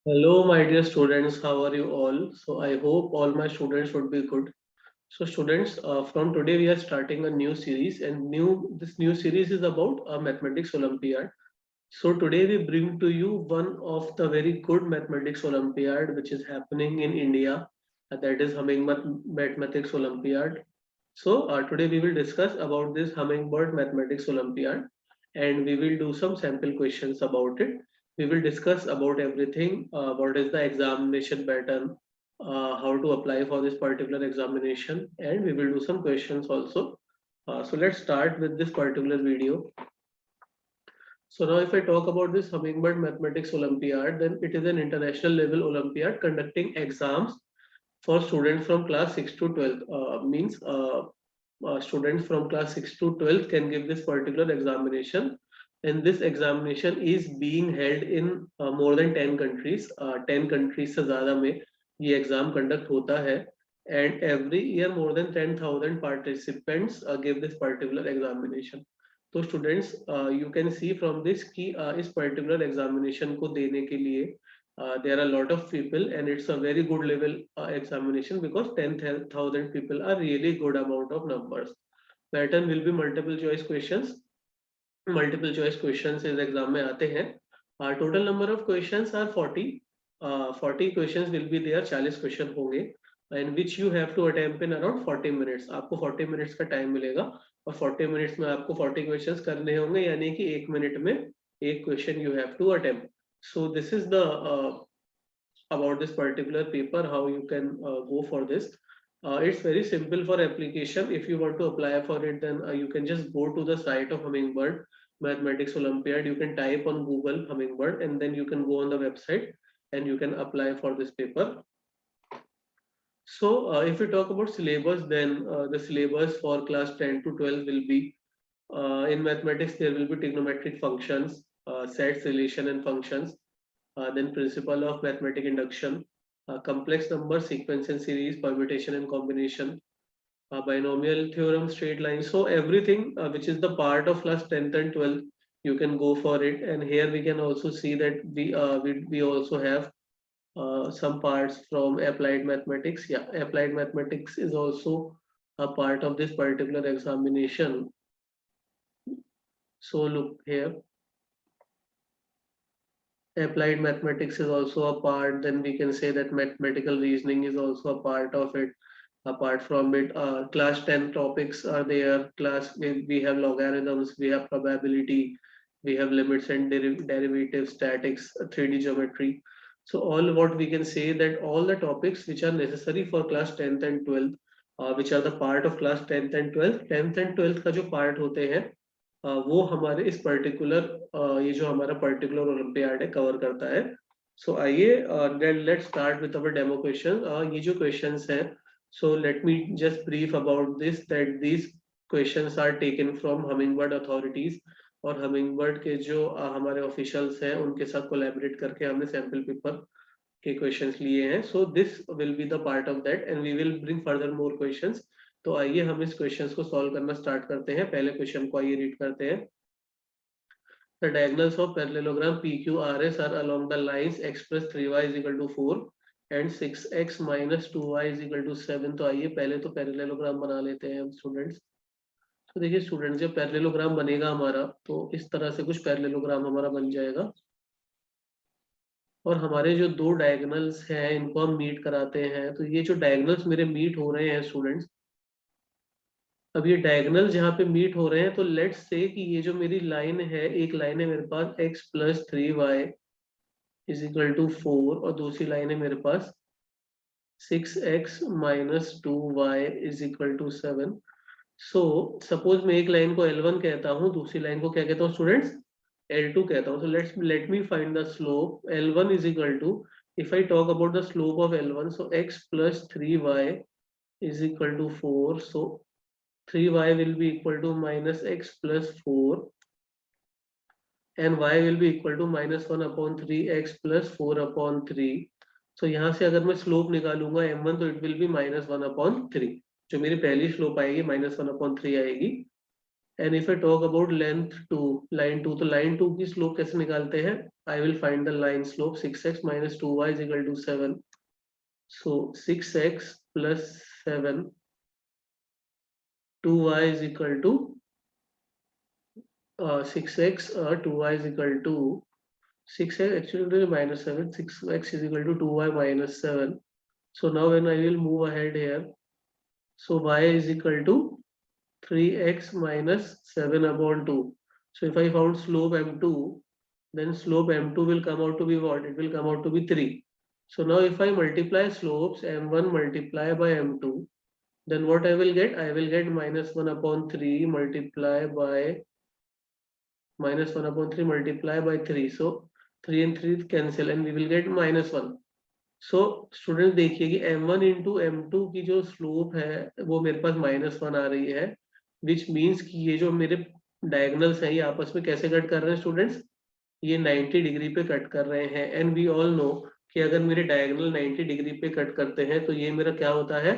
Hello, my dear students. How are you all? So I hope all my students would be good. So students, from today we are starting a new series, and this new series is about a mathematics Olympiad. So today we bring to you one of the very good mathematics Olympiad which is happening in India. That is Hummingbird Mathematics Olympiad. So today we will discuss about this Hummingbird Mathematics Olympiad, and we will do some sample questions about it. We will discuss about everything, what is the examination pattern, how to apply for this particular examination, and we will do some questions also. So let's start with this particular video. So now if I talk about this Hummingbird Mathematics Olympiad, then it is an international level Olympiad conducting exams for students from class 6 to 12. Means students from class 6 to 12 can give this particular examination, and this examination is being held in more than 10 countries. 10 countries से ज़्यादा में ये exam conduct होता है, and every year more than 10,000 participants give this particular examination. तो students you can see from this कि इस particular examination को देने के लिए there are a lot of people, and it's a very good level examination because 10,000 people are really good amount of numbers. Pattern will be multiple choice questions. Multiple choice questions इस exam में आते हैं. Total number of questions are 40. 40 questions will be there. 40 question होंगे, and which you have to attempt in around 40 minutes. आपको 40 minutes का time मिलेगा, और 40 minutes में आपको 40 questions करने होंगे, यानी कि 1 मिनट में एक question you have to attempt. So this is the about this particular paper, how you can go for this. It's very simple for application. If you want to apply for it, then you can just go to the site of Hummingbird Mathematics Olympiad. You can type on Google Hummingbird, and then you can go on the website and you can apply for this paper. So if we talk about syllabus, then the syllabus for class 10 to 12 will be in mathematics there will be trigonometric functions, sets, relation and functions, then principle of mathematical induction, complex number, sequence and series, permutation and combination, binomial theorem, straight lines. So everything which is the part of class 10th and 12th, you can go for it. And here we can also see that we also have some parts from applied mathematics. Yeah, applied mathematics is also a part of this particular examination. So look here, applied mathematics is also a part. Then we can say that mathematical reasoning is also a part of it. Apart from it, class 10 topics are there. We have logarithms, we have probability, we have limits and derivatives, statics, 3D geometry. So all what we can say that all the topics which are necessary for class 10th and 12th, which are the part of class 10th and 12th, 10th and 12th का जो part होते हैं वो हमारे इस particular ये जो हमारा पर्टिकुलर ओलंपियाड है कवर करता है. सो आइए let's start with our demo question. ये जो क्वेश्चंस हैं, so let me just brief about this, that these questions are taken from Hummingbird authorities, और Hummingbird के जो हमारे ऑफिशियल्स हैं उनके साथ कोलैबोरेट करके हमने सैंपल पेपर के क्वेश्चंस लिए हैं. So this will be the part of that, and we will bring further more questions. तो आइए हम इस क्वेश्चंस को सॉल्व करना स्टार्ट करते हैं. पहले क्वेश्चन को आइए रीड करते हैं. The diagonals of parallelogram PQRS are along the lines express 3y is equal to 4 and 6x minus 2y is equal to 7. तो आइए पहले तो पैरेललोग्राम बना लेते हैं हम स्टूडेंट्स. तो देखिए स्टूडेंट्स, जब पैरेललोग्राम बनेगा हमारा, तो इस तरह से कुछ पैरेललोग्राम हमारा बन जाएगा, और हमारे जो दो डायगोनल्स हैं इनको हम मीट कराते हैं. तो ये जो डायगोनल्स मेरे मीट हो रहे हैं स्टूडेंट्स, अब ये डायगोनल जहाँ पे मीट हो रहे हैं, तो लेट्स से कि ये जो मेरी लाइन है, एक लाइन है मेरे पास x plus 3y is equal to 4, और दूसरी लाइन है मेरे पास 6x minus 2y is equal to 7. So suppose मैं एक लाइन को L1 कहता हूँ, दूसरी लाइन को क्या कहता हूँ स्टूडेंट्स, L2 कहता हूँ. So let me find the slope. L1 is equal to, if I talk about the slope of L1, so x plus 3y is equal to 4. So 3y will be equal to minus x plus 4, and y will be equal to minus 1 upon 3 x plus 4 upon 3. So यहाँ से अगर मैं slope निकालूंगा m1, तो it will B minus 1 upon 3. जो मेरी पहली slope आएगी minus 1 upon 3 आएगी. And if I talk about length 2, line 2, तो लाइन 2 की स्लोप कैसे निकालते हैं, I will find the line slope 6x minus 2y is equal to 7. So 6x plus 7, 2y is equal to 6x 2y is equal to 6x actually minus 7, 6x is equal to 2y minus 7. So now when I will move ahead here, so y is equal to 3x minus 7 upon 2. So if I found slope m2, then slope m2 will come out to be what? It will come out to be 3. So now if I multiply slopes m1 multiply by m2, then what I will get? I will get minus 1 upon 3 multiply by minus 1 upon 3 multiply by 3. So 3 and 3 cancel and we will get minus 1. So student देखिए कि m1 into m2 की जो slope है वो मेरे पास -1 आ रही है, which means कि ये जो मेरे डायगोनल्स हैं ये आपस में कैसे कट कर रहे हैं स्टूडेंट्स, ये 90 डिग्री पे कट कर रहे हैं। एंड वी ऑल नो कि अगर मेरे डायगोनल 90 डिग्री पे कट करते हैं तो ये मेरा क्या होता है,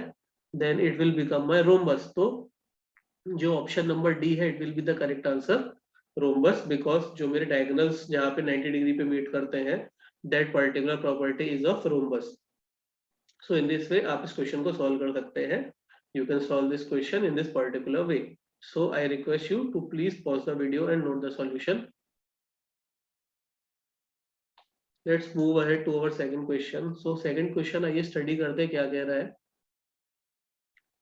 then it will become my rhombus. तो जो ऑप्शन नंबर डी है it will be the correct answer, rhombus, because जो मेरे डायगोनल्स जहाँ पे 90 डिग्री पे मीट करते हैं that particular property is of rhombus. So in this way आप इस क्वेश्चन को सॉल्व कर सकते हैं। You can solve this question in this particular way. So I request you to please pause the video and note the solution. Let's move ahead to our second question. So second question आइए study करते हैं क्या कह रहा है।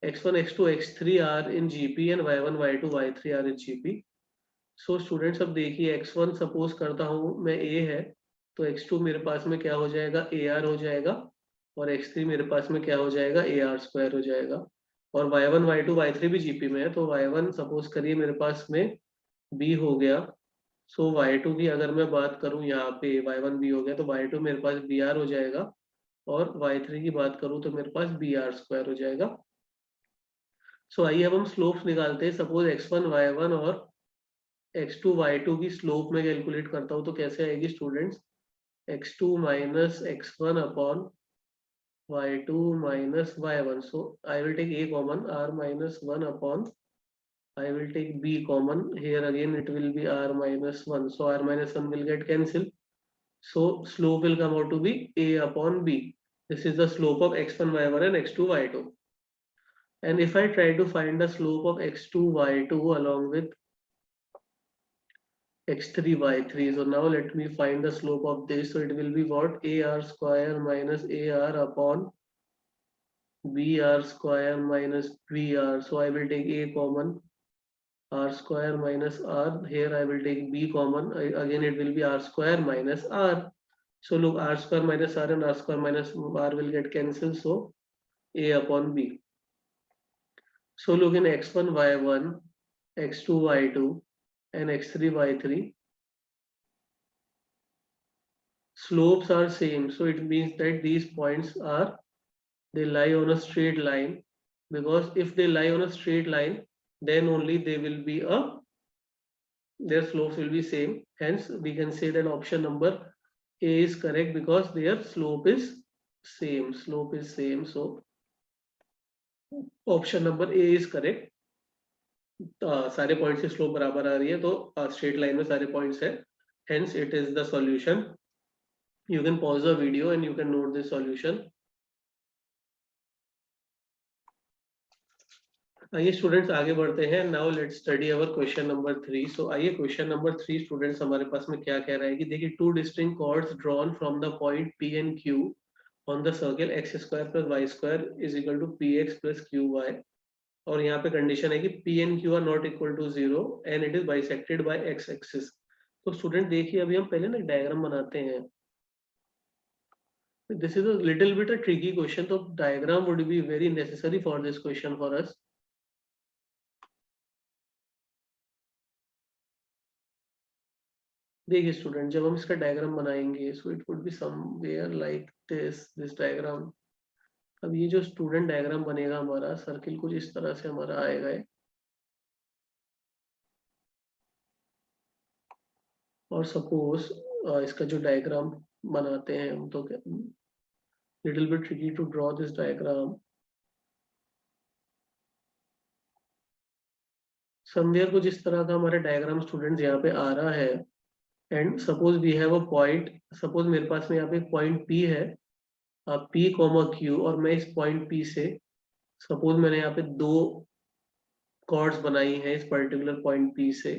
x1 x2 x3 are in GP and y1 y2 y3 are in GP. So students अब देखिए x1 suppose करता हूं मैं a है, तो x2 मेरे पास में क्या हो जाएगा, AR हो जाएगा, और x3 मेरे पास में क्या हो जाएगा, AR स्क्वायर हो जाएगा। और y1 y2 y3 भी जीपी में है, तो y1 सपोज करिए मेरे पास में b हो गया। सो y2 की अगर मैं बात करूं यहाँ पे y1 b हो गया, तो y2 मेरे पास br हो जाएगा, और y3 की बात करूं तो मेरे पास br स्क्वायर हो जाएगा। सो आइए अब हम स्लोप्स निकालते हैं। सपोज x1 y1 और x2 y2 की स्लोप में कैलकुलेट करता हूँ तो कैसे आएगी students, x2 minus x1 upon y2 minus y1। So I will take a common, r minus 1 upon I will take b common. Here again it will be r minus 1. So r minus 1 will get cancelled. So slope will come out to be a upon b. This is the slope of x1 y1 and x2 y2. And if I try to find the slope of x2 y2 along with x3 y3, so now let me find the slope of this. So it will be what, ar square minus ar upon br square minus br. So I will take a common, r square minus r. Here I will take b common. Again it will be r square minus r. So look, r square minus r and r square minus r will get cancelled. So a upon b. So look, in x1 y1, x2 y2 and x3 y3, slopes are same. So it means that these points are, they lie on a straight line, because if they lie on a straight line then only they will be a, their slopes will be same. Hence we can say that option number a is correct because their slope is same. Slope is same. So option number a is correct. सारे points की slope बराबर आ रही है, तो straight line में सारे points है, hence it is the solution. You can pause the video and you can note the solution. आइए स्टूडेंट्स आगे बढ़ते हैं। Now let's study our question number 3। सो आइए क्वेश्चन नंबर 3 स्टूडेंट्स हमारे पास में क्या कह रहा है कि देखिए, two distinct chords drawn from the point P and Q on the circle x square plus y square is equal to px plus qy। और यहाँ पे कंडीशन है कि P and Q are not equal to 0 and it is bisected by x axis. तो student देखिए, अभी हम पहले ना डायग्राम बनाते हैं। This is a little bit a tricky question, तो diagram would be very necessary for this question for us. देखिए स्टूडेंट, जब हम इसका डायग्राम बनाएंगे so it would be somewhere like this diagram. अब ये जो स्टूडेंट डायग्राम बनेगा हमारा, सर्किल कुछ इस तरह से हमारा आएगा है। और सपोज इसका जो डायग्राम बनाते हैं हम, तो little bit tricky to draw this diagram. Somewhere कुछ इस तरह का हमारा डायग्राम स्टूडेंट्स यहाँ पे आ रहा है। And suppose we have a point, suppose मेरे पास में यहाँ पे पॉइंट P है, P कॉमा Q, और मैं इस पॉइंट P से सपोज मैंने यहाँ पे दो कॉर्ड्स बनाई हैं इस पर्टिकुलर पॉइंट P से,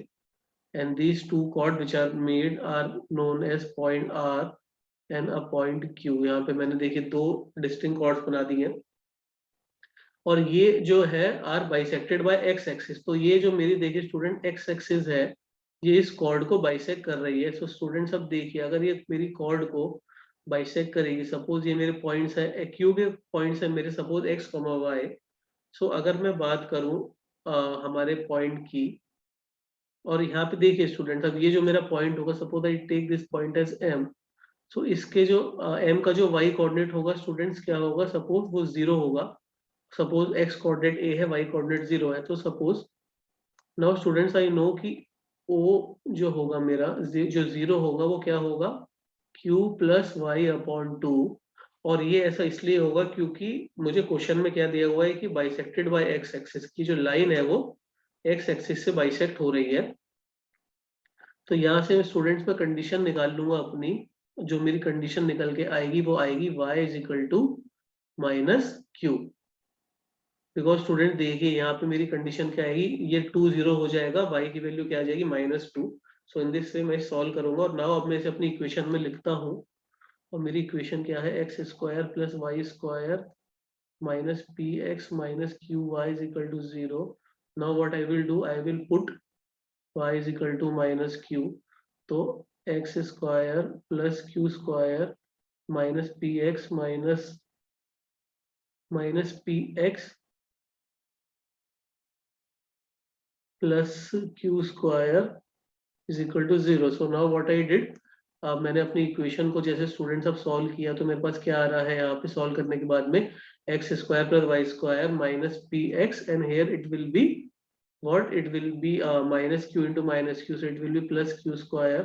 and these two chord which are made are known as point R and a point Q। यहाँ पे मैंने देखिए दो डिस्टिंक्ट कॉर्ड्स बना दिए हैं, और ये जो है are bisected by x axis. तो ये जो मेरी देखिए स्टूडेंट एक्स एक्सिस है, ये इस कॉर्ड को बाइसेक्ट कर रही है। सो स्टूडेंट्स अब देखिए, अगर ये मेरी कॉर्ड को बाइसेक्ट करेगी, सपोज ये मेरे पॉइंट्स है, क्यू के पॉइंट्स है मेरे, सपोज एक्स कॉमा वाई। सो अगर मैं बात करूं हमारे पॉइंट की, और यहाँ पे देखिए स्टूडेंट, अब ये जो मेरा पॉइंट होगा, suppose I take this point as M. So इसके जो एम का जो वाई कोऑर्डिनेट होगा स्टूडेंट्स क्या होगा, सपोज वो 0 होगा। सपोज एक्स कोऑर्डिनेट ए है, वाई कोऑर्डिनेट 0 है, तो suppose now students I know कि ओ जो होगा मेरा, जो 0 होगा वो क्या होगा, q प्लस वाई अपॉन 2। और ये ऐसा इसलिए होगा क्योंकि मुझे क्वेश्चन में क्या दिया हुआ है कि बाइसेक्टेड बाय एक्स एक्सिस की जो लाइन है वो एक्स एक्सिस से बाइसेक्ट हो रही है। तो यहाँ से स्टूडेंट्स में कंडीशन निकाल लूंगा अपनी, जो मेरी कंडीशन निकल के आएगी वो आएगी y is equal to minus q. Because student देखिए यहाँ पे मेरी कंडीशन क्या आएगी, ये 2 0 हो जाएगा, y की वैल्यू क्या आ जाएगी, -2। सो इन दिस वे मैं सॉल्व करूंगा, और नाउ अब मैं इसे अपनी इक्वेशन में लिखता हूँ। और मेरी इक्वेशन क्या है, x square plus y square minus p x minus q y is equal to 0। Now what I will do, I will put y is equal to minus q. तो x square plus q square minus p x minus p x plus q square is equal to 0। So now what I did, मैंने अपनी equation को जैसे students अब solve किया, तो मेरे पास क्या आ रहा है यहाँ पे सॉल्व करने के बाद में, x square plus y square minus p x, and here it will be what, it will be minus q into minus q, so it will be plus q square.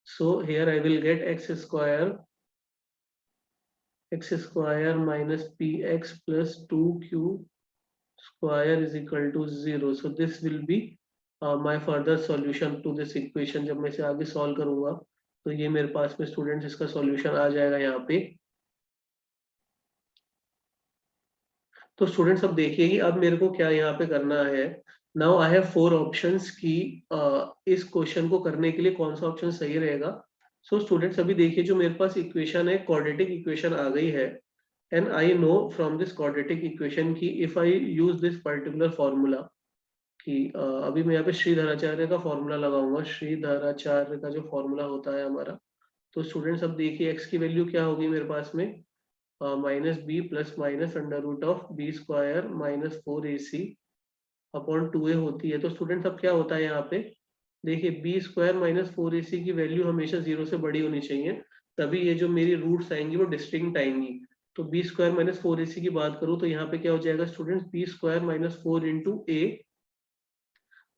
So here I will get x square minus px plus 2q square is equal to 0. So this will be my further solution to this equation। जब मैं इसे आगे solve करूंगा तो ये मेरे पास में स्टूडेंट्स इसका सॉल्यूशन आ जाएगा यहाँ पे। तो स्टूडेंट्स अब देखिए कि अब मेरे को क्या यहाँ पे करना है। नाउ आई हैव 4 ऑप्शंस की इस क्वेश्चन को करने के लिए कौन सा ऑप्शन सही रहेगा। सो स्टूडेंट्स अभी देखिए, जो मेरे पास इक्वेशन है, क्वाड्रेटिक इक्वेशन आ गई है, and I know from this quadratic equation की if I use this particular formula कि अभी मैं यहाँ पे श्रीधराचार्य का फॉर्मूला लगाऊंगा, श्रीधराचार्य का जो फॉर्मूला होता है हमारा। तो स्टूडेंट्स अब देखिए एक्स की वैल्यू क्या होगी मेरे पास में, minus b plus minus under root of b square minus 4ac upon 2a होती है। तो स्टूडेंट्स अब क्या होता है यहाँ पे, देखिए बी स्क्वायर माइनस 4ac की वैल्यू हमेशा 0 से बड़ी होनी चाहिए, तभी ये जो मेरी रूट्स आएंगी वो डिस्टिंक्ट आएंगी। तो बी स्क्वायर माइनस 4ac की बात करूँ तो यहाँ पे क्या हो जाएगा students, b square minus 4 into a.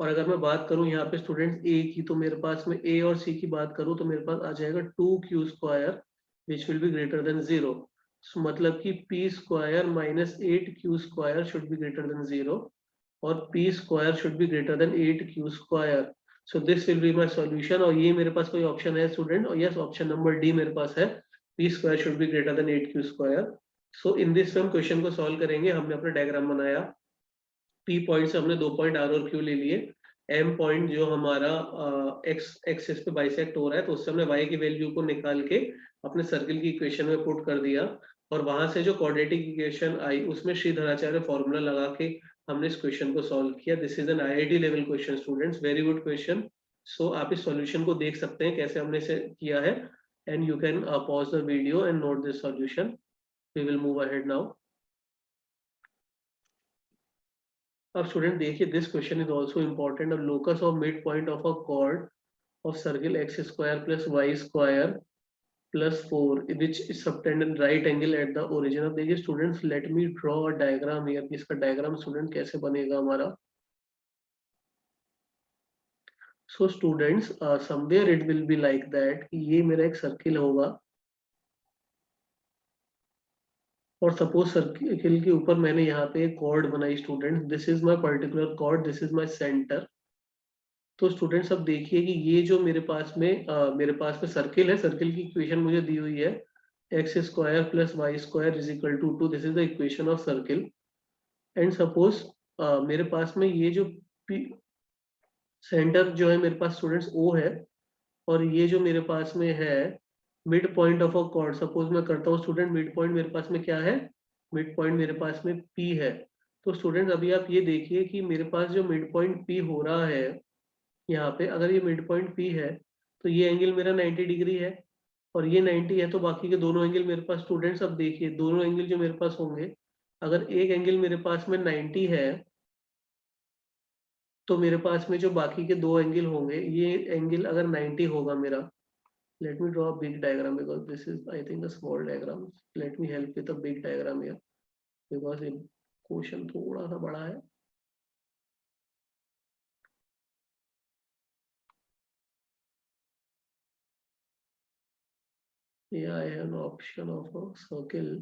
और अगर मैं बात करूं यहाँ पे स्टूडेंट्स ए की, तो मेरे पास में ए और सी की बात करूं तो मेरे पास आ जाएगा 2q square which will be greater than 0। मतलब कि p square minus 8q square should be greater than 0, और p square should be greater than 8q square. So this will be my solution. और ये मेरे पास कोई ऑप्शन है student, और yes option number D मेरे पास है, p square should be greater than 8q square. So in this वे हम question को सॉल्व करेंगे। हमने अपना डायग्राम बनाया, P पॉइंट से हमने 2 पॉइंट R और Q ले लिए, M पॉइंट जो हमारा एक्स एक्सिस पे बाइसेक्ट हो रहा है, तो उससे हमने Y की वैल्यू को निकाल के अपने सर्किल की इक्वेशन में पुट कर दिया, और वहां से जो क्वाड्रेटिक इक्वेशन आई उसमें श्रीधराचार्य फॉर्मूला लगा के हमने इस क्वेश्चन को सॉल्व किया। This is an IIT level question students, very good question. So आप इस सॉल्यूशन को देख सकते हैं कैसे हमने इसे किया है, and you can pause the video and note this solution. We will move ahead now. अब स्टूडेंट देखिए, this question is also important. अब locus of mid point of a chord of circle x square plus y square plus 4 which is subtended right angle at the origin. अब देखिए students, let me draw a diagram here. इसका diagram student कैसे बनेगा हमारा। So students somewhere it will be like that, ये मेरा एक circle होगा, और सपोज सर्किल के ऊपर मैंने यहाँ पे एक कॉर्ड बनाई student, this is my particular chord, this is my centre. तो स्टूडेंट्स अब देखिए कि ये जो मेरे पास में सर्किल है, सर्किल की इक्वेशन मुझे दी हुई है x square plus y square is equal to 2, this is the equation of circle. And suppose मेरे पास में ये जो सेंटर जो है मेरे पास स्टूडेंट्स ओ है, और ये जो मेरे पास में है mid point of a cord, suppose मैं करता हूँ स्टूडेंट, मिड पॉइंट मेरे पास में क्या है, मिड पॉइंट मेरे पास में पी है। तो स्टूडेंट्स अभी आप ये देखिए कि मेरे पास जो मिड पॉइंट पी हो रहा है यहाँ पे, अगर ये मिड पॉइंट पी है तो ये एंगल मेरा 90 डिग्री है, और ये 90 है, तो बाकी के दोनों एंगल मेरे पास स्टूडेंट्स अब देखिए दोनों एंगल जो मेरे पास होंगे, अगर एक एंगल मेरे पास में 90 है तो मेरे पास में जो बाकी के दो एंगल होंगे, ये एंगल अगर 90 होगा मेरा, let me draw a big diagram because this is I think a small diagram. Let me help with a big diagram here because ये क्वेश्चन थोड़ा सा बड़ा है। Yeah, I have an option of a circle.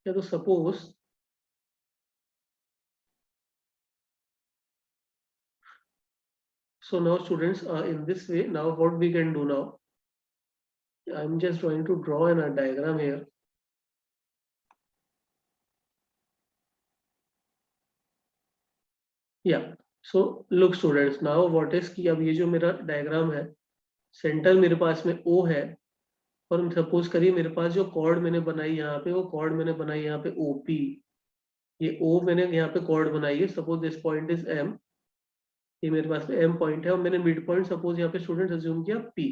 Yeah, तो suppose so now students in this way, now what we can do now, I'm just going to draw a diagram here. Yeah, so look students, now what is कि अब ये जो मेरा diagram है, centre मेरे पास में O है, और सपोज करिए मेरे पास जो कॉर्ड मैंने बनाई यहाँ पे, वो कॉर्ड मैंने बनाई यहाँ पे OP, ये O मैंने यहाँ पे कॉर्ड बनाई है, suppose this point is M, ये मेरे पास में M पॉइंट है, और मैंने मिड पॉइंट सपोज यहाँ पे स्टूडेंट अज्यूम किया P।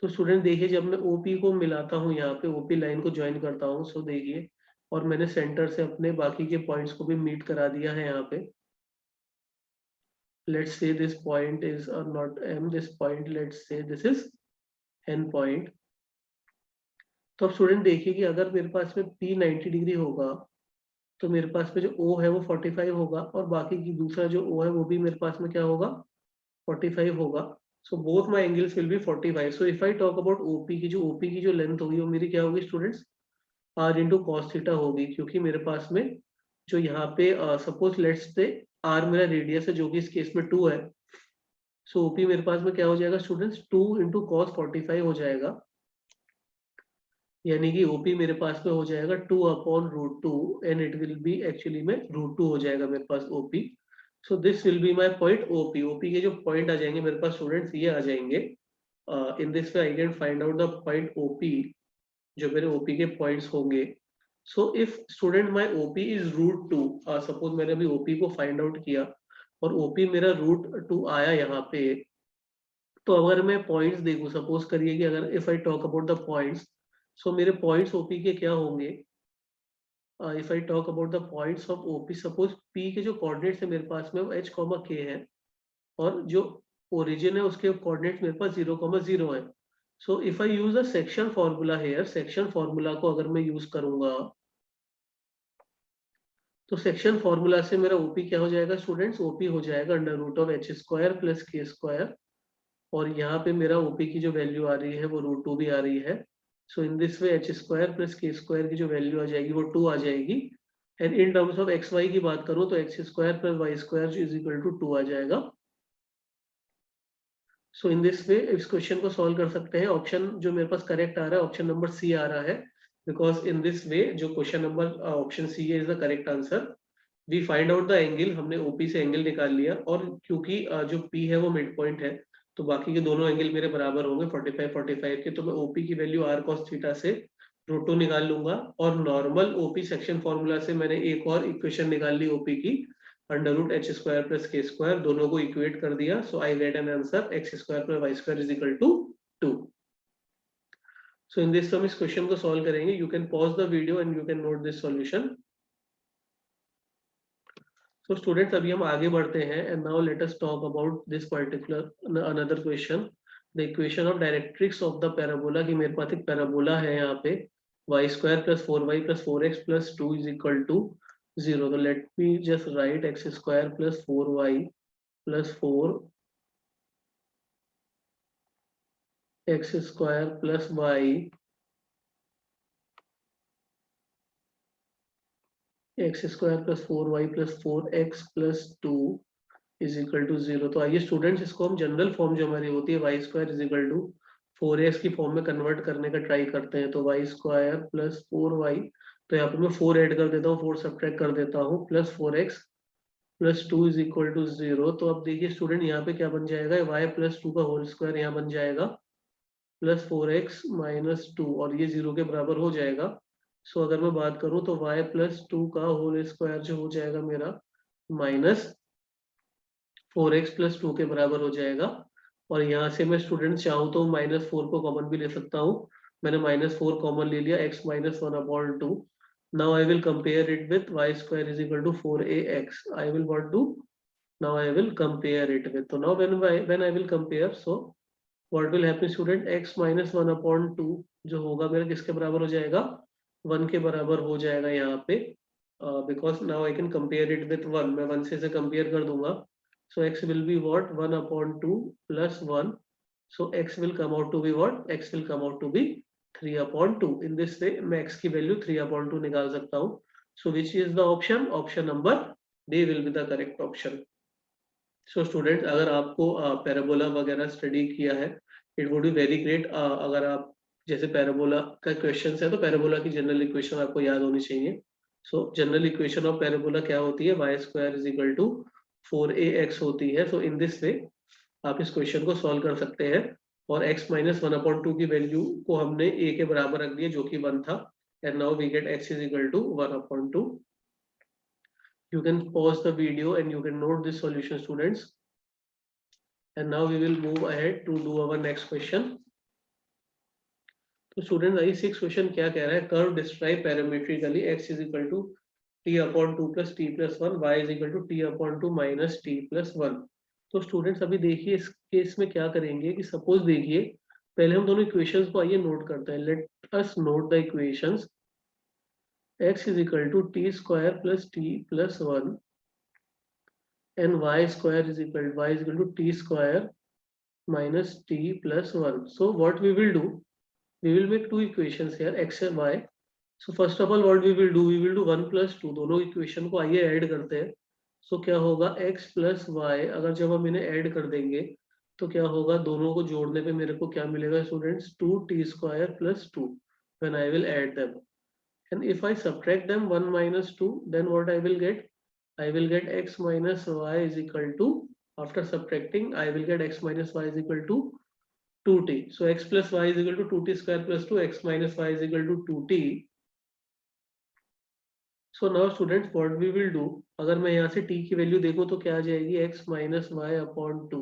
तो स्टूडेंट देखिए जब मैं OP को मिलाता हूँ यहाँ पे, OP लाइन को ज्वाइन करता हूँ, सो देखिए, और मैंने सेंटर से अपने बाकी के पॉइंट्स को भी मीट करा दिया है यहाँ पे। Let's say this point is not M, this point let's say this is N point. तो अब स्टूडेंट देखिए कि अगर मेरे पास में P 90 डिग्री होगा तो मेरे पास में जो O है वो 45 होगा, और बाकी की दूसरा जो O है वो भी मेरे पास में क्या होगा, 45 होगा। So both my angles will be 45। So if I talk about OP की, जो ओपी की जो लेंथ होगी वो मेरी क्या होगी students, r into cos theta होगी, क्योंकि मेरे पास में जो यहाँ पे सपोज लेट्स से आर मेरा रेडियस है जो कि इस केस में 2 है, सो ओपी मेरे पास में क्या हो जाएगा स्टूडेंट्स, 2 इंटू कॉस 45 हो जाएगा, यानी कि ओपी मेरे पास में हो जाएगा 2 upon root 2, and it will be actually में रूट 2 हो जाएगा मेरे पास OP. So this will be my point OP. OP के जो पॉइंट आ जाएंगे मेरे पास स्टूडेंट्स ये आ जाएंगे, in this way I can find out the point OP, जो मेरे ओपी के पॉइंट्स होंगे। So if student my OP is root 2, suppose मैंने अभी ओपी को फाइंड आउट किया और ओपी मेरा रूट 2 आया यहाँ पे, तो अगर मैं पॉइंट्स देखूं, सपोज करिए कि अगर if I talk about the points, so मेरे पॉइंट्स ओपी के क्या होंगे, if I talk about the points of OP, suppose P के जो कोऑर्डिनेट्स है मेरे पास में वो h कॉमा k है, और जो ओरिजिन है उसके कोऑर्डिनेट्स मेरे पास 0 कॉमा 0 है। So if I use a section formula here, section formula को अगर मैं यूज करूंगा तो सेक्शन फॉर्मूला से मेरा ओपी क्या हो जाएगा स्टूडेंट्स, ओपी हो जाएगा under root of h square plus k square, और यहाँ पे मेरा ओपी की जो वैल्यू आ रही है वो रूट 2 भी आ रही है। So in this way h square plus k square की जो वैल्यू आ जाएगी वो 2 आ जाएगी, and in terms of x y की बात करूं तो x square plus y square is equal to 2 आ जाएगा। सो इन दिस वे इस क्वेश्चन को सॉल्व कर सकते हैं। ऑप्शन जो मेरे पास करेक्ट आ रहा है ऑप्शन नंबर सी आ रहा है, बिकॉज इन दिस वे जो question number option C is the correct answer. We find out the angle, हमने ओपी से एंगल निकाल लिया, और क्योंकि जो पी है वो मिड पॉइंट है तो बाकी के दोनों एंगल मेरे बराबर होंगे 45 45 के, तो मैं ओपी की वैल्यू आर कॉस थीटा से रूट 2 निकाल लूंगा, और नॉर्मल ओपी सेक्शन फॉर्मूला से मैंने एक और इक्वेशन निकाल ली ओपी की, under root h square plus k square, दोनों को इक्वेट कर दिया। So I get an answer x square plus y square is equal to 2। So in this हम इस क्वेश्चन को सॉल्व करेंगे। You can pause the video and you can note this solution. So students अभी हम आगे बढ़ते हैं, and now let us talk about this particular another question, the equation of directrix of the parabola। कि मेरे पास एक parabola है यहाँ पे y square plus 4y plus 4x plus 2 is equal to 0। तो let me just write x square plus 4y plus 4 x square plus y x square plus 4y plus 4x plus 2 is equal to 0। तो आइए students इसको हम general form जो हमारी होती है y square is equal to 4x की form में कन्वर्ट करने का ट्राई करते हैं। तो वाई स्क्वायर प्लस 4y, तो यहाँ पे मैं 4 ऐड कर देता हूँ, 4 सब्ट्रैक्ट कर देता हूँ, plus 4x plus 2 is equal to 0। तो अब देखिए स्टूडेंट यहाँ पे क्या बन जाएगा, y प्लस 2 का होल स्क्वायर यहाँ बन जाएगा प्लस 4x माइनस 2, और ये 0 के बराबर हो जाएगा। सो अगर मैं बात करूँ तो y प्लस 2 का होल स्क्वायर जो हो जाएगा मेरा माइनस 4x प्लस 2 के बराबर हो जाएगा। और यहाँ से मैं स्टूडेंट चाहूँ तो -4 को कॉमन भी ले सकता हूँ। मैंने -4 कॉमन ले लिया, x minus 1/2। Now I will compare it with y square is equal to 4ax। I will what do, now I will compare it with, तो now when I will compare, so what will happen student, x minus 1/2 जो होगा मेरा किसके बराबर हो जाएगा, 1 के बराबर हो जाएगा यहाँ पे, because now I can compare it with 1। मैं 1 से कंपेयर कर दूंगा। So x will be what, 1/2 plus 1. So x will come out to be what, x will come out to be 3/2. In this way मैं x की value 3/2 निकाल सकता हूँ। So which is the option, option number D will be the correct option. So students, अगर आपको parabola वगैरह study किया है, it would be very great। अगर आप जैसे पैराबोला का क्वेश्चन है तो पैराबोला की जनरल इक्वेशन आपको याद होनी चाहिए। So general equation of parabola क्या होती है, y square is equal to 4ax होती है। सो इन दिस वे आप इस क्वेश्चन को सॉल्व कर सकते हैं। और x माइनस 1/2 की वैल्यू को हमने a के बराबर रख दिया जो कि 1 था, and now we get x is equal to 1/2। You can pause the video and you can note this solution students, and now we will move ahead to do our next question। तो student आई 6 question क्या कह रहा है, curve describe parametrically x is equal to t/2 plus t plus 1, y is equal to t/2 minus t plus 1। तो students अभी देखिए इस केस में क्या करेंगे कि सपोज देखिए पहले हम दोनों इक्वेशंस को आइए नोट करते हैं। Let us note the equations. x is equal to t square plus t plus 1 and y square is equal to t square minus t plus 1। So what we will do, we will make two equations here, x and y। so first of all what we will do 1 plus 2, दोनों equation को आइए add करते हैं। so क्या होगा, x plus y, अगर जब हम इन्हें ऐड कर देंगे तो क्या होगा, दोनों को जोड़ने पे मेरे को क्या मिलेगा students, 2t square plus 2 when I will add them। and if I subtract them 1 minus 2, then what I will get, I will get x minus y is equal to, after subtracting I will get x minus y is equal to 2t। so x plus y is equal to 2t square plus 2, x minus y is equal to 2t। so now students what we will do, अगर मैं यहाँ से t की value देखूं तो क्या आ जाएगी, x minus y upon 2।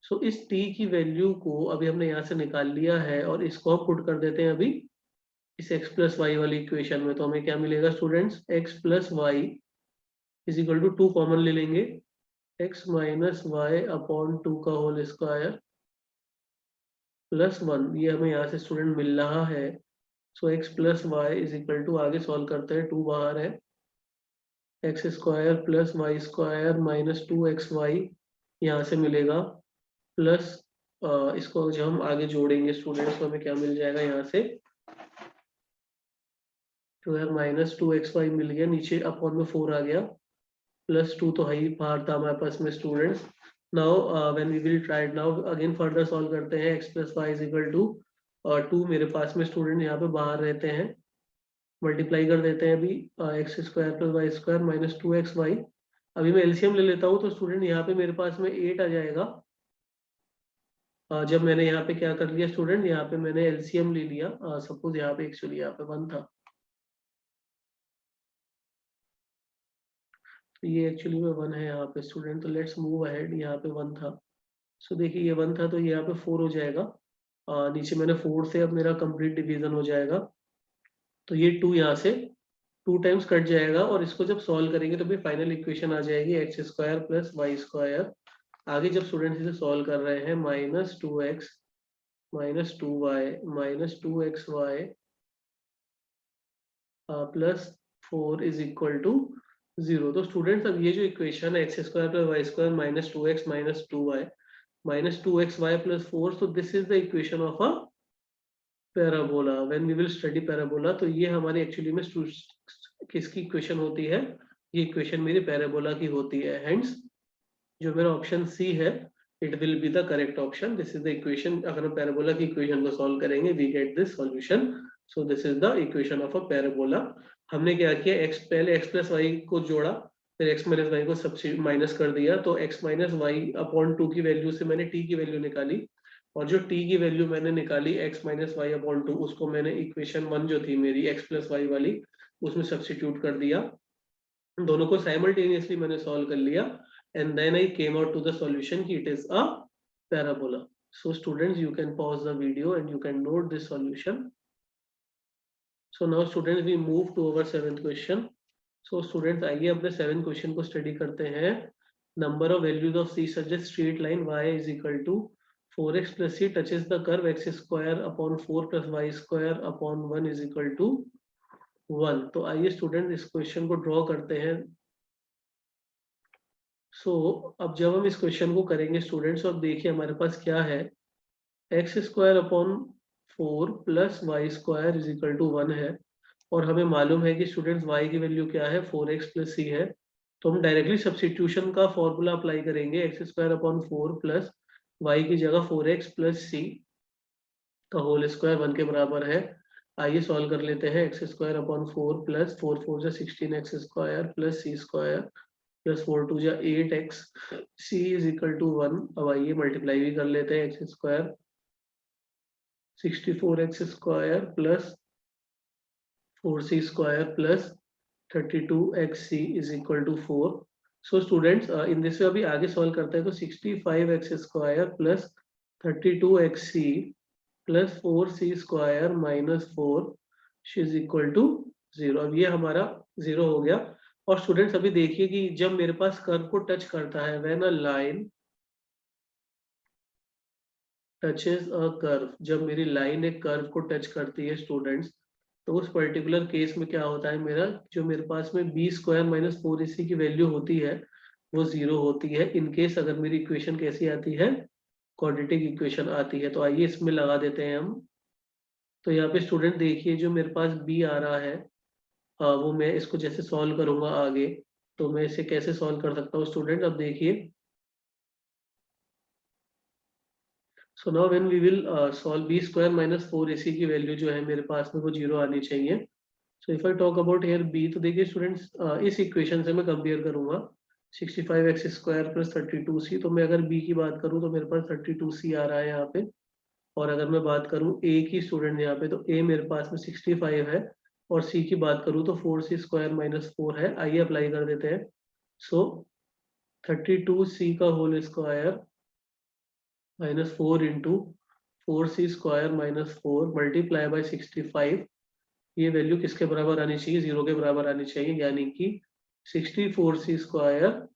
so इस t की वैल्यू को अभी हमने यहाँ से निकाल लिया है और इसको हम पुट कर देते हैं अभी इस x plus y वाली इक्वेशन में। तो हमें क्या मिलेगा students, x plus y is equal to 2 common ले लेंगे, x minus y upon 2 का होल स्क्वायर प्लस 1, ये हमें यहाँ से स्टूडेंट मिल रहा है। So x plus y is equal to, आगे सॉल्व करते हैं, 2 बाहर है, x square plus y square minus 2xy यहाँ से मिलेगा प्लस इसको जब हम आगे जोड़ेंगे स्टूडेंट्स तो हमें क्या मिल जाएगा यहाँ से, तो यार माइनस 2xy मिल गया, नीचे अपॉन में 4 आ गया, प्लस 2 तो है ही बाहर था हमारे पास में students. Now when we will try now again further solve करते हैं, x plus y is equal to 2 मेरे पास में स्टूडेंट यहाँ पे बाहर रहते हैं, मल्टीप्लाई कर देते हैं अभी, x square plus y square minus 2xy। अभी मैं एलसीएम ले लेता हूँ तो स्टूडेंट यहाँ पे मेरे पास में 8 आ जाएगा। जब मैंने यहाँ पे क्या कर लिया स्टूडेंट, यहाँ पे मैंने एलसीएम ले लिया, सपोज यहाँ पे एक्चुअली यहाँ पे 1 था, तो ये एक्चुअली में 1 है यहाँ पे स्टूडेंट। तो लेट्स मूव अहेड, यहाँ पे 1 था, सो देखिए ये 1 था तो यहाँ पे 4 हो जाएगा, नीचे मैंने 4 से अब मेरा कंप्लीट डिवीजन हो जाएगा, तो ये 2 यहाँ से 2 टाइम्स कट जाएगा और इसको जब सॉल्व करेंगे तो फिर फाइनल इक्वेशन आ जाएगी x square plus y square. आगे जब स्टूडेंट्स इसे सॉल्व कर रहे हैं, -2x minus 2y minus 2xy plus 4 is equal to 0। तो स्टूडेंट्स अब ये जो इक्वेशन है x square plus y square minus 2x minus 2y minus 2xy plus 4, so this is the equation of a parabola when we will study parabola। तो ये हमारी actually में किसकी इक्वेशन होती है, ये इक्वेशन मेरी पैराबोला की होती है। हेंस जो मेरा ऑप्शन सी है it will be the correct option. This is the equation. अगर हम पैराबोला की इक्वेशन को सॉल्व करेंगे we get this solution. So this is the equation of a parabola. हमने क्या किया, एक्स पहले एक्स प्लस वाई को जोड़ा, फिर एक्स माइनस वाई को सब्स्टिट्यूट माइनस कर दिया, तो एक्स माइनस वाई अपॉन 2 की वैल्यू से मैंने टी की वैल्यू निकाली, और जो टी की वैल्यू मैंने निकाली एक्स माइनस वाई अपॉन 2 उसको मैंने इक्वेशन 1 जो थी मेरी एक्स प्लस वाई वाली उसमें सब्स्टिट्यूट कर दिया। दोनों को साइमल्टेनियसली मैंने सॉल्व कर लिया and then I came out to the solution कि it is a parabola. So students you can pause the video and you can note this solution. So now students we move to our 7th question. So students आइए अपने 7th question को study करते हैं। Number of values of c such a straight line y is equal to 4x plus c touches the curve x square upon 4 plus y square upon 1 is equal to 1। तो आइए students इस question को draw करते हैं। अब जब हम इस क्वेश्चन को करेंगे स्टूडेंट्स, अब देखिए हमारे पास क्या है, x square upon 4 plus y square is equal to 1 है, और हमें मालूम है कि स्टूडेंट्स y की वैल्यू क्या है 4x प्लस सी है। तो हम डायरेक्टली सब्स्टिट्यूशन का फॉर्मूला अप्लाई करेंगे, x square upon 4 plus y की जगह 4x प्लस सी का होल स्क्वायर 1 के बराबर है। आइए सॉल्व कर लेते हैं। एक्स स्क्वायर अपॉन 4 प्लस 4 4 जा 16x स्क्वायर प्लस सी स्क्वायर प्लस 4 2 जा 8x c is equal to 1। अब आइए मल्टीप्लाई भी कर लेते हैं, x square 64x square plus 4c square plus 32xc is equal to 4। So students in this way अभी आगे सॉल्व करते हैं, तो 65x square plus 32xc plus 4c square minus 4 is equal to 0। अब ये हमारा 0 हो गया। और स्टूडेंट्स अभी देखिए कि जब मेरे पास कर्व को टच करता है, when a line touches a curve, जब मेरी लाइन एक कर्व को टच करती है स्टूडेंट्स, तो उस पर्टिकुलर केस में क्या होता है, मेरा जो मेरे पास में बी स्क्वायर माइनस 4ac की वैल्यू होती है वो 0 होती है, इन केस अगर मेरी इक्वेशन कैसी आती है, क्वाड्रेटिक इक्वेशन आती है। तो आइए इसमें लगा देते हैं हम। तो यहाँ पे स्टूडेंट देखिए जो मेरे पास बी आ रहा है, वो मैं इसको जैसे सॉल्व करूंगा आगे, तो मैं इसे कैसे सॉल्व कर सकता हूँ स्टूडेंट, अब देखिए। So now when we will solve b square minus 4ac की वैल्यू जो है मेरे पास में वो 0 आनी चाहिए। So if I talk about here b, तो देखिए स्टूडेंट्स इस इक्वेशन से मैं कंपेयर करूंगा 65x स्क्वायर प्लस 32c। तो मैं अगर b की बात करूं तो मेरे पास 32c आ रहा है यहाँ पे, और अगर मैं बात करूं a की स्टूडेंट यहाँ पे, तो a मेरे पास में 65 है, और c की बात करूं तो 4c स्क्वायर माइनस 4 है। आइए अप्लाई कर देते हैं। सो 32c का whole square minus 4 into 4c square minus 4 multiply by 65, ये वैल्यू किसके बराबर आनी चाहिए, 0 के बराबर आनी चाहिए, यानी कि 64c square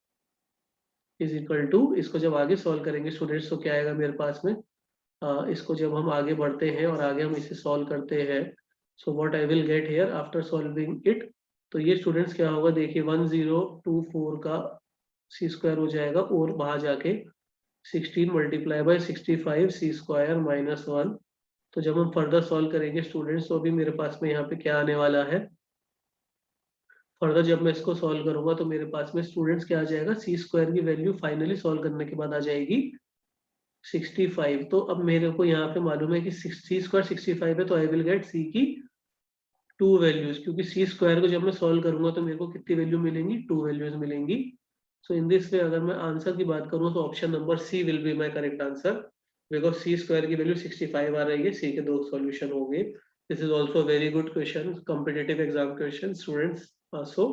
is equal to, इसको जब आगे सॉल्व करेंगे स्टूडेंट्स तो क्या आएगा मेरे पास में, इसको जब हम आगे बढ़ते हैं और आगे हम इसे सॉल्व करते हैं, so what I will get here after solving it, तो ये स्टूडेंट्स क्या होगा, देखिए 1024 का सी स्क्वायर हो जाएगा, और बाहर जाके 16 multiply by 65 c square minus 1। तो जब हम फर्दर सॉल्व करेंगे स्टूडेंट्स, तो अभी मेरे पास में यहाँ पे क्या आने वाला है, फर्दर जब मैं इसको सॉल्व करूंगा तो मेरे पास में स्टूडेंट्स क्या आ जाएगा, सी स्क्वायर की वैल्यू फाइनली सॉल्व करने के बाद आ जाएगी 65। तो अब मेरे को यहाँ पे मालूम है कि सी स्क्वायर 65 है, तो आई विल गेट सी की 2 वैल्यूज, क्योंकि सी स्क्वायर को जब मैं सॉल्व करूंगा तो मेरे को कितनी वैल्यू मिलेंगी, 2 वैल्यूज मिलेंगी। सो इन दिस वे अगर मैं आंसर की बात करूं तो option number C will be my correct answer, because C square की वैल्यू 65 आ रही है, सी के 2 सॉल्यूशन होंगे। This is also very good question, competitive exam question students. So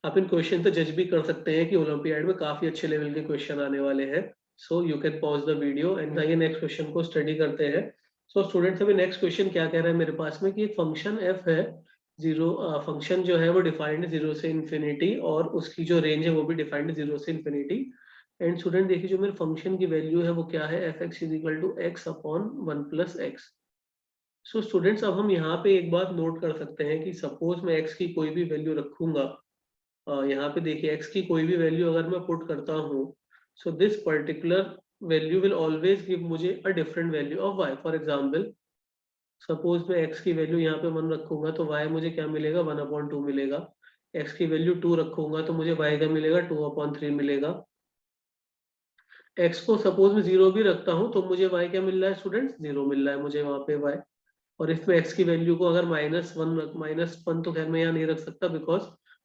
आप इन क्वेश्चन तो जज भी कर सकते हैं कि ओलंपियाड में काफी अच्छे लेवल के क्वेश्चन आने वाले हैं। So you can pause the video and आइए नेक्स्ट क्वेश्चन को स्टडी करते हैं। सो स्टूडेंट्स अभी नेक्स्ट क्वेश्चन क्या कह रहा है मेरे पास में, कि एक फंक्शन एफ है, जीरो फंक्शन जो है वो डिफाइंड 0 से इन्फिनिटी, और उसकी जो रेंज है वो भी डिफाइंड 0 से इन्फिनिटी। एंड स्टूडेंट देखिए जो मेरे फंक्शन की वैल्यू है वो क्या है, f x is equal to x upon 1 plus x. So students अब हम यहाँ पे एक बात नोट कर सकते हैं कि सपोज मैं एक्स की कोई भी वैल्यू रखूंगा, यहाँ पे देखिए x की कोई भी वैल्यू अगर मैं पुट करता हूँ, so this particular value will always give मुझे a different value of y। For example suppose मैं x की वैल्यू यहाँ पे 1 रखूंगा तो y मुझे क्या मिलेगा, 1/2 मिलेगा। x की वैल्यू 2 रखूंगा तो मुझे y का मिलेगा 2/3 मिलेगा। x को सपोज मैं 0 भी रखता हूँ तो मुझे y क्या मिल रहा है स्टूडेंट्स, 0 मिल रहा है मुझे वहां पे y। और इसमें x की वैल्यू को अगर -1 तो खैर मैं यहाँ नहीं रख सकता because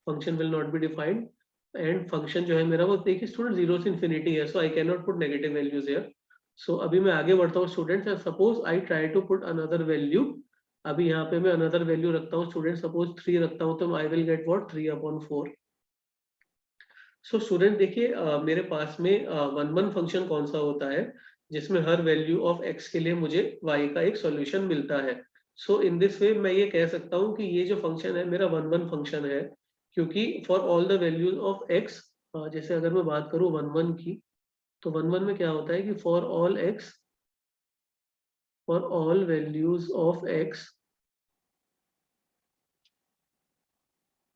function will not be defined. And function जो है मेरा वो देखिए स्टूडेंट 0 से इन्फिनिटी है, so I can not put negative values here. So अभी मैं आगे बढ़ता हूँ students, suppose I try to put another value. अभी यहाँ पे मैं अनदर वैल्यू रखता हूँ स्टूडेंट, सपोज 3 रखता हूँ तो I will get what, 3/4। So student देखिए मेरे पास में वन फंक्शन कौन सा होता है जिसमें हर वैल्यू ऑफ x के लिए मुझे y का एक सॉल्यूशन मिलता है। सो इन दिस वे मैं ये कह सकता हूँ कि ये जो फंक्शन है मेरा वन फंक्शन है, क्योंकि for all the values of x, जैसे अगर मैं बात करूँ वन की, तो वन में क्या होता है कि for all values of x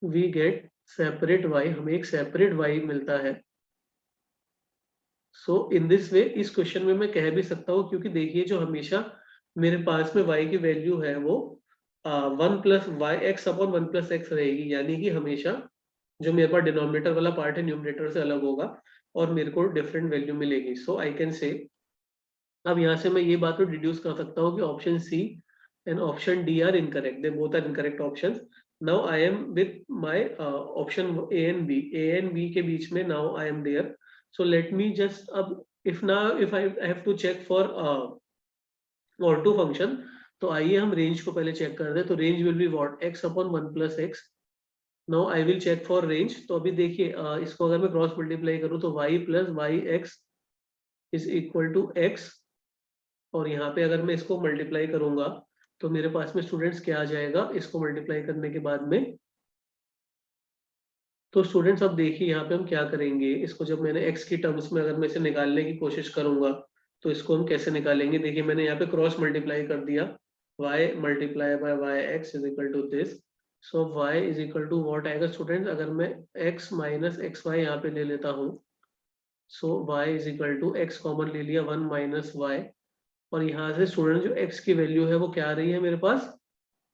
we get separate y, हमें एक सेपरेट y मिलता है। सो इन दिस वे इस क्वेश्चन में मैं कह भी सकता हूँ, क्योंकि देखिए जो हमेशा मेरे पास में y की वैल्यू है वो 1+y x/1+x रहेगी, यानी कि हमेशा जो मेरे पास डिनोमिनेटर वाला पार्ट है न्यूमरेटर से अलग होगा और मेरे को डिफरेंट वैल्यू मिलेगी। सो आई कैन से, अब यहाँ से मैं ये बात तो डिड्यूस कर सकता हूँ कि option C and option D are incorrect, they both are incorrect options. Now I am with my option A and B के बीच में, now I am there. So let me just, अब if I have to check for onto function, तो आइए हम range को पहले check कर दें। तो range will be what, x/1+x। Now I will check for range. तो अभी देखिए इसको अगर मैं क्रॉस मल्टीप्लाई करूँ तो y + yx is equal to x, और यहाँ पे अगर मैं इसको मल्टीप्लाई करूंगा तो मेरे पास में स्टूडेंट्स क्या आ जाएगा इसको मल्टीप्लाई करने के बाद में। तो स्टूडेंट्स अब देखिए यहाँ पे हम क्या करेंगे, इसको जब मैंने x की टर्म्स में अगर मैं इसे निकालने की कोशिश करूंगा तो इसको हम कैसे निकालेंगे, देखिए मैंने यहाँ पे क्रॉस मल्टीप्लाई कर दिया, y multiply by y x is equal to this. So y is equal to what आएगा स्टूडेंट्स, अगर मैं x - xy यहाँ पे ले लेता हूँ, so y is equal to x common ले लिया 1 - y, और यहाँ से स्टूडेंट जो x की वैल्यू है वो क्या आ रही है मेरे पास,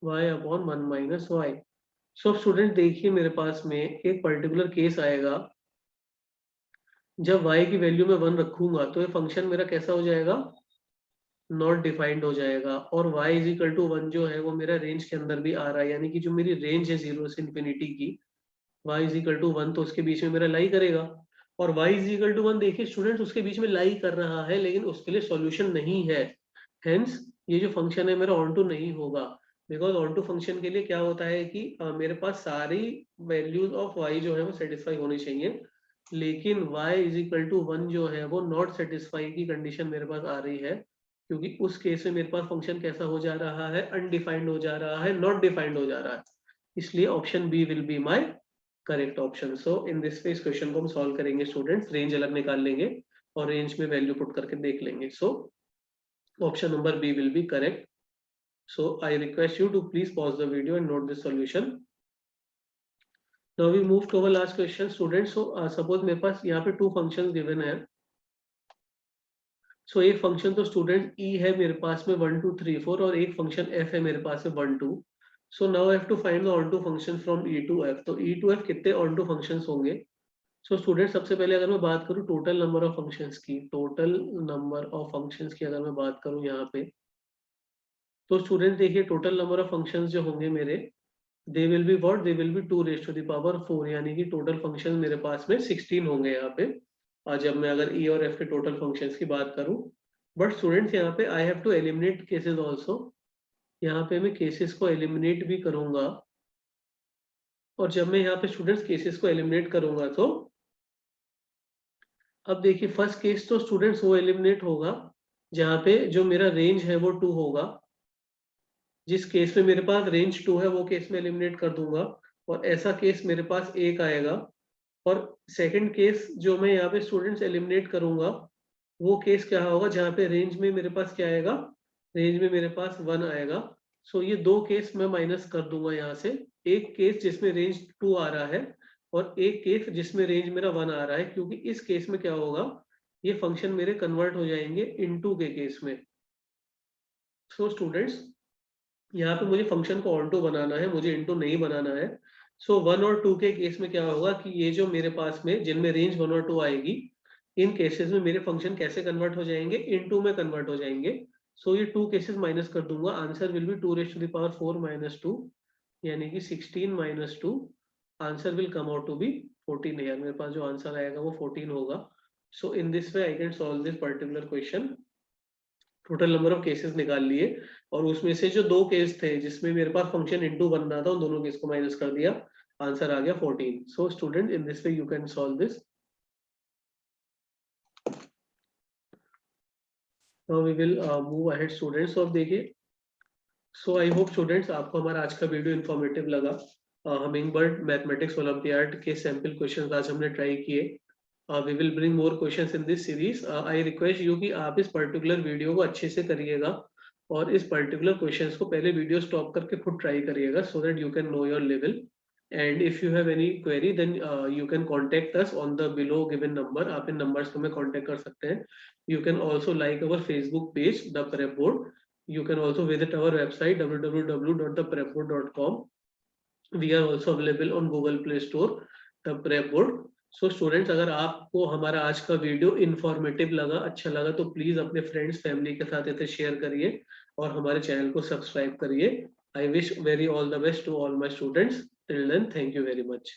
y/1 - y। सो स्टूडेंट देखिए मेरे पास में एक पर्टिकुलर केस आएगा जब y की वैल्यू में 1 रखूंगा तो ये फंक्शन मेरा कैसा हो जाएगा, नॉट डिफाइंड हो जाएगा, और y इज इक्वल टू 1 जो है वो मेरा रेंज के अंदर भी आ रहा है, यानी कि जो मेरी रेंज है 0 से इन्फिनिटी की, y इज इक्वल टू 1 तो उसके बीच में मेरा लाई करेगा। और y इज इक्वल टू 1 देखिए स्टूडेंट्स उसके बीच में लाई कर रहा है, लेकिन उसके लिए सॉल्यूशन नहीं है। हेंस ये जो फंक्शन है मेरा ऑन टू नहीं होगा, बिकॉज ऑन टू फंक्शन के लिए क्या होता है कि मेरे पास सारी वैल्यूज ऑफ y जो है वो सेटिस्फाई होनी चाहिए, लेकिन y इज इक्वल टू 1 जो है वो नॉट सेटिस्फाई की कंडीशन मेरे पास आ रही है, क्योंकि उस केस में मेरे पास फंक्शन कैसा हो जा रहा है, अनडिफाइंड हो जा रहा है, नॉट डिफाइंड हो जा रहा है। इसलिए option B will be my correct option. So in this way इस क्वेश्चन को हम सॉल्व करेंगे स्टूडेंट्स, रेंज अलग निकाल लेंगे और रेंज में वैल्यू पुट करके देख लेंगे। सो option number B will be correct. So I request you to please pause the video and note this solution. Now we move to our last question students. So suppose मेरे पास यहाँ पे two functions given है। So एक function तो student E है मेरे पास में 1 2 3 4, और एक function F है मेरे पास में 1 2। So now I have to find the onto function from E to F। तो E to F कितने onto functions होंगे। सो स्टूडेंट सबसे पहले अगर मैं बात करूँ टोटल नंबर ऑफ फंक्शंस की, टोटल नंबर ऑफ फंक्शंस की अगर मैं बात करूँ यहाँ पे, तो स्टूडेंट देखिए टोटल नंबर ऑफ फंक्शंस जो होंगे मेरे, they will be what, they will be 2⁴, यानी कि टोटल फंक्शन मेरे पास में 16 होंगे यहाँ पे। और जब मैं अगर ई और एफ के टोटल फंक्शंस की बात करूँ, बट स्टूडेंट्स यहाँ पे I have to eliminate cases also, यहाँ पे मैं केसेस को एलिमिनेट भी करूंगा। और जब मैं यहाँ पे स्टूडेंट्स केसेस को एलिमिनेट करूंगा तो अब देखिए फर्स्ट केस तो स्टूडेंट्स वो एलिमिनेट होगा जहाँ पे जो मेरा रेंज है वो 2 होगा। जिस केस में मेरे पास रेंज 2 है वो केस में एलिमिनेट कर दूंगा, और ऐसा केस मेरे पास एक आएगा। और सेकंड केस जो मैं यहाँ पे स्टूडेंट्स एलिमिनेट करूंगा वो केस क्या होगा जहाँ पे रेंज में मेरे पास क्या आएगा, रेंज में मेरे पास 1 आएगा। सो ये दो केस मैं माइनस कर दूंगा यहाँ से, एक केस जिसमें रेंज 2 आ रहा है और एक केस जिसमें रेंज मेरा 1 आ रहा है, क्योंकि इस केस में क्या होगा, ये फंक्शन मेरे कन्वर्ट हो जाएंगे इनटू के केस में। सो स्टूडेंट्स यहाँ पे मुझे फंक्शन को ऑन टू बनाना है, मुझे इनटू नहीं बनाना है। सो 1 और 2 के केस में क्या होगा कि ये जो मेरे पास में जिनमें रेंज 1 और 2 आएगी, इन केसेस में मेरे फंक्शन कैसे कन्वर्ट हो जाएंगे, इनटू में कन्वर्ट हो जाएंगे। सो ये 2 केसेस माइनस कर दूंगा, answer will be 2 raise to the power 4 minus 2, यानी कि 16 minus 2, answer will come out to be 14 है। मेरे पास जो आंसर आएगा वो 14 होगा। So in this way I can solve this particular question. Total number of cases निकाल लिए, और उसमें से जो 2 केस थे जिसमें मेरे पास फंक्शन इनटू बन रहा था, उन दोनों केस को माइनस कर दिया, आंसर आ गया 14। So student, in this way you can solve this. Now we will move ahead students. और देखिए, सो आई होप स्टूडेंट्स आपको हमारा आज का वीडियो इन्फॉर्मेटिव लगा। हमिंगबर्ड मैथमेटिक्स ओलंपियाड के सैंपल क्वेश्चंस आज हमने ट्राई किए। We will bring more questions in this series. I request you कि आप इस पर्टिकुलर वीडियो को अच्छे से करिएगा, और इस पर्टिकुलर क्वेश्चंस को पहले वीडियो स्टॉप करके खुद ट्राई करिएगा, so that you can know your level. And if you have any query then you can contact us on the below given number. आप इन नंबर्स को हमें कॉन्टेक्ट कर सकते हैं। You can also like our Facebook page the prep board. You can also visit our website www.theprepboard.com. We are also available on Google Play Store, the Prep Board. So students, अगर आपको हमारा आज का video informative लगा, अच्छा लगा, तो please अपने फ्रेंड्स फैमिली के साथ इसे शेयर करिए और हमारे चैनल को सब्सक्राइब करिए। I wish very all the best to all my students. Till then, thank you very much.